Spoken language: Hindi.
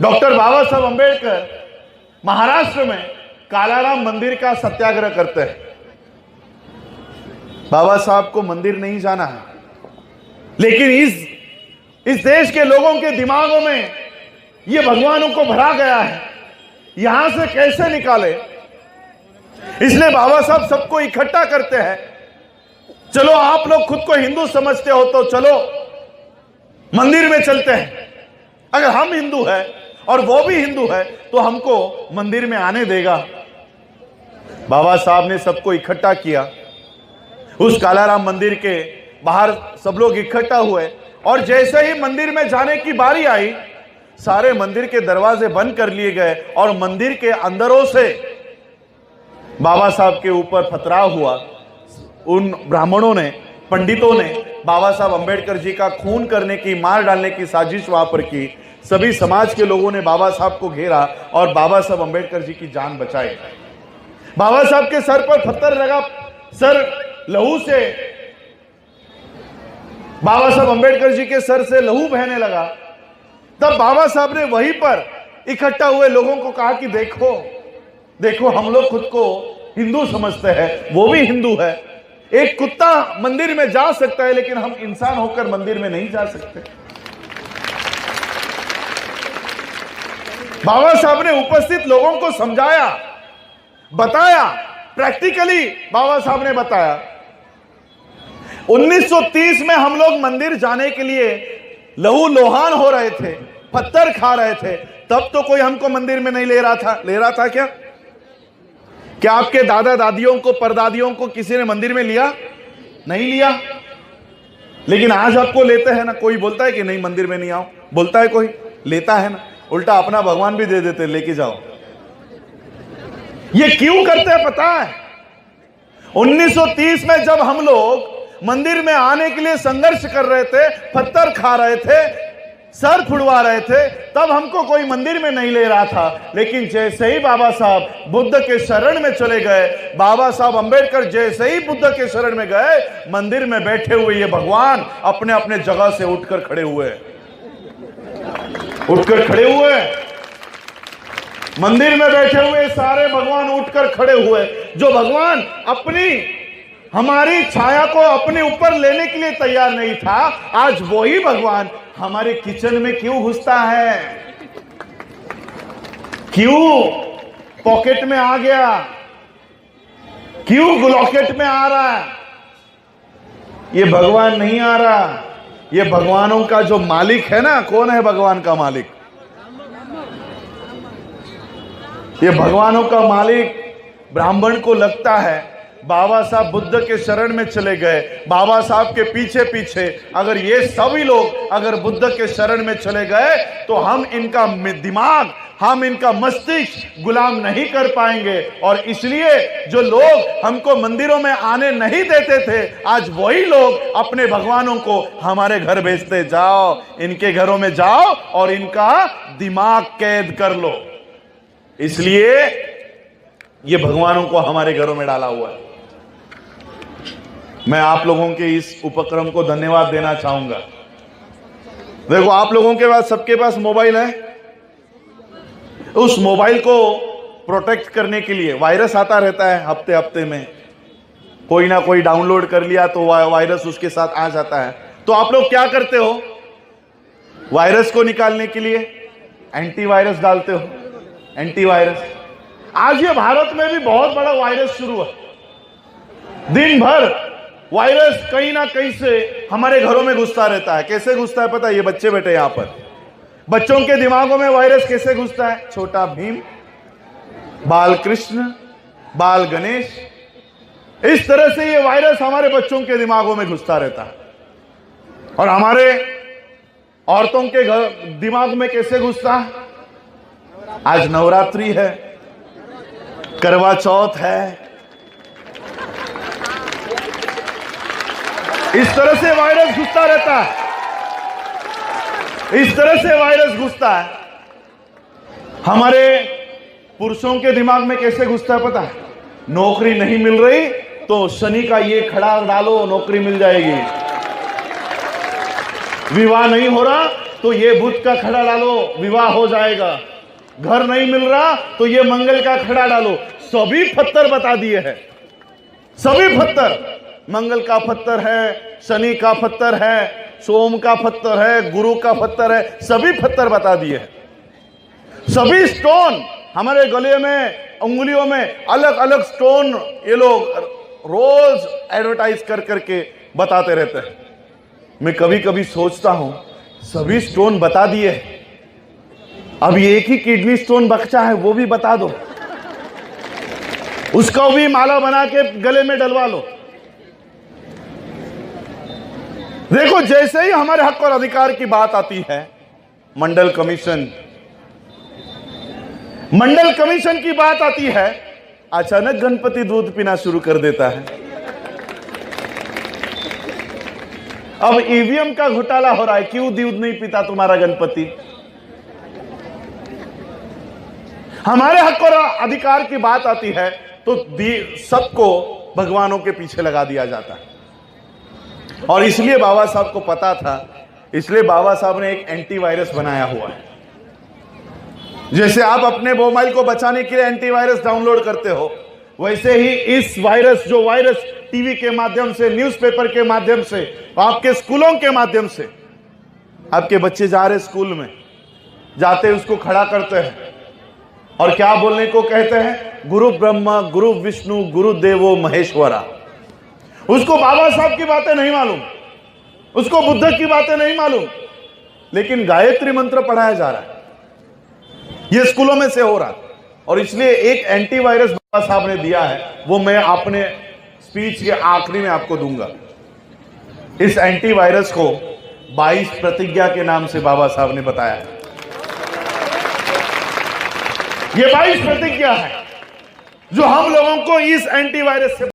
डॉक्टर बाबा साहब अंबेडकर महाराष्ट्र में कालाराम मंदिर का सत्याग्रह करते हैं। बाबा साहब को मंदिर नहीं जाना है, लेकिन इस देश के लोगों के दिमागों में ये भगवानों को भरा गया है, यहां से कैसे निकाले। इसलिए बाबा साहब सबको इकट्ठा करते हैं। चलो आप लोग खुद को हिंदू समझते हो तो चलो मंदिर में चलते हैं। अगर हम हिंदू हैं और वो भी हिंदू है तो हमको मंदिर में आने देगा। बाबा साहब ने सबको इकट्ठा किया। उस कालाराम मंदिर के बाहर सब लोग इकट्ठा हुए और जैसे ही मंदिर में जाने की बारी आई, सारे मंदिर के दरवाजे बंद कर लिए गए और मंदिर के अंदरों से बाबा साहब के ऊपर पथराव हुआ। उन ब्राह्मणों ने, पंडितों ने बाबा साहब अंबेडकर जी का खून करने की, मार डालने की साजिश वहां पर की। सभी समाज के लोगों ने बाबा साहब को घेरा और बाबा साहब अंबेडकर जी की जान बचाई। बाबा साहब के सर पर पत्थर लगा, सर लहू से, बाबा साहब अंबेडकर जी के सर से लहू बहने लगा। तब बाबा साहब ने वहीं पर इकट्ठा हुए लोगों को कहा कि देखो देखो, हम लोग खुद को हिंदू समझते हैं, वो भी हिंदू है। एक कुत्ता मंदिर में जा सकता है, लेकिन हम इंसान होकर मंदिर में नहीं जा सकते। बाबा साहब ने उपस्थित लोगों को समझाया, बताया, प्रैक्टिकली बाबा साहब ने बताया। 1930 में हम लोग मंदिर जाने के लिए लहू लोहान हो रहे थे, पत्थर खा रहे थे, तब तो कोई हमको मंदिर में नहीं ले रहा था। ले रहा था क्या? क्या आपके दादा दादियों को, परदादियों को किसी ने मंदिर में लिया? नहीं लिया। लेकिन आज आपको लेते हैं ना। कोई बोलता है कि नहीं मंदिर में नहीं आओ? बोलता है कोई? लेता है ना। उल्टा अपना भगवान भी दे देते, लेके जाओ। ये क्यों करते हैं पता है? 1930 में जब हम लोग मंदिर में आने के लिए संघर्ष कर रहे थे, पत्थर खा रहे थे, सर फुड़वा रहे थे, तब हमको कोई मंदिर में नहीं ले रहा था। लेकिन जैसे ही बाबा साहब बुद्ध के शरण में चले गए, बाबा साहब अंबेडकर जैसे ही बुद्ध के शरण में गए, मंदिर में बैठे हुए ये भगवान अपने अपने जगह से उठकर खड़े हुए। मंदिर में बैठे हुए सारे भगवान उठकर खड़े हुए। जो भगवान अपनी, हमारी छाया को अपने ऊपर लेने के लिए तैयार नहीं था, आज वही भगवान हमारे किचन में क्यों घुसता है? क्यों पॉकेट में आ गया? क्यों लॉकेट में आ रहा है? ये भगवान नहीं आ रहा। ये भगवानों का जो मालिक है ना, कौन है भगवान का मालिक? ये भगवानों का मालिक ब्राह्मण को लगता है बाबा साहब बुद्ध के शरण में चले गए, बाबा साहब के पीछे पीछे अगर ये सभी लोग अगर बुद्ध के शरण में चले गए तो हम इनका दिमाग, हम इनका मस्तिष्क गुलाम नहीं कर पाएंगे। और इसलिए जो लोग हमको मंदिरों में आने नहीं देते थे, आज वही लोग अपने भगवानों को हमारे घर भेजते। जाओ इनके घरों में जाओ और इनका दिमाग कैद कर लो। इसलिए ये भगवानों को हमारे घरों में डाला हुआ है। मैं आप लोगों के इस उपक्रम को धन्यवाद देना चाहूंगा। देखो, आप लोगों के पास, सबके पास मोबाइल है। उस मोबाइल को प्रोटेक्ट करने के लिए वायरस आता रहता है हफ्ते हफ्ते में। कोई ना कोई डाउनलोड कर लिया तो वायरस उसके साथ आ जाता है। तो आप लोग क्या करते हो? वायरस को निकालने के लिए एंटीवायरस डालते हो। एंटीवायरस, आज ये भारत में भी बहुत बड़ा वायरस शुरू है। दिन भर वायरस कहीं ना कहीं से हमारे घरों में घुसता रहता है। कैसे घुसता है पता है? ये बच्चे बैठे यहां पर, बच्चों के दिमागों में वायरस कैसे घुसता है? छोटा भीम, बाल कृष्ण, बाल गणेश, इस तरह से ये वायरस हमारे बच्चों के दिमागों में घुसता रहता है। और हमारे औरतों के दिमाग में कैसे घुसता है? आज नवरात्रि है, करवा चौथ है, इस तरह से वायरस घुसता रहता है। इस तरह से वायरस घुसता है। हमारे पुरुषों के दिमाग में कैसे घुसता है पता है? नौकरी नहीं मिल रही तो शनि का ये खड़ा डालो, नौकरी मिल जाएगी। विवाह नहीं हो रहा तो तो ये बुध का खड़ा डालो, विवाह हो जाएगा। घर नहीं मिल रहा तो ये मंगल का खड़ा डालो। सभी पत्थर बता दिए हैं, सभी पत्थर। मंगल का पत्थर है, शनि का पत्थर है, सोम का पत्थर है, गुरु का पत्थर है, सभी पत्थर बता दिए हैं। सभी स्टोन हमारे गले में, उंगलियों में अलग अलग स्टोन ये लोग रोज एडवर्टाइज कर करके बताते रहते हैं। मैं कभी कभी सोचता हूं, सभी स्टोन बता दिए, अब एक ही किडनी स्टोन बचा है, वो भी बता दो, उसको भी माला बना के गले में डलवा लो। देखो, जैसे ही हमारे हक और अधिकार की बात आती है, मंडल कमीशन की बात आती है, अचानक गणपति दूध पीना शुरू कर देता है। अब ईवीएम का घोटाला हो रहा है, क्यों दूध नहीं पीता तुम्हारा गणपति? हमारे हक और अधिकार की बात आती है तो सबको भगवानों के पीछे लगा दिया जाता है। और इसलिए बाबा साहब को पता था, इसलिए बाबा साहब ने एक एंटीवायरस बनाया हुआ है। जैसे आप अपने मोबाइल को बचाने के लिए एंटीवायरस डाउनलोड करते हो, वैसे ही इस वायरस, जो वायरस टीवी के माध्यम से, न्यूज़पेपर के माध्यम से, आपके स्कूलों के माध्यम से, आपके बच्चे जा रहे स्कूल में, जाते उसको खड़ा करते हैं और क्या बोलने को कहते हैं? गुरु ब्रह्मा, गुरु विष्णु, गुरु देवो महेश्वरा। उसको बाबा साहब की बातें नहीं मालूम, उसको बुद्ध की बातें नहीं मालूम, लेकिन गायत्री मंत्र पढ़ाया जा रहा है, ये स्कूलों में से हो रहा। और इसलिए एक एंटीवायरस बाबा साहब ने दिया है, वो मैं अपने स्पीच के आखिरी में आपको दूंगा। इस एंटीवायरस को 22 प्रतिज्ञा के नाम से बाबा साहब ने बताया है। ये 22 प्रतिज्ञा है जो हम लोगों को इस एंटीवायरस से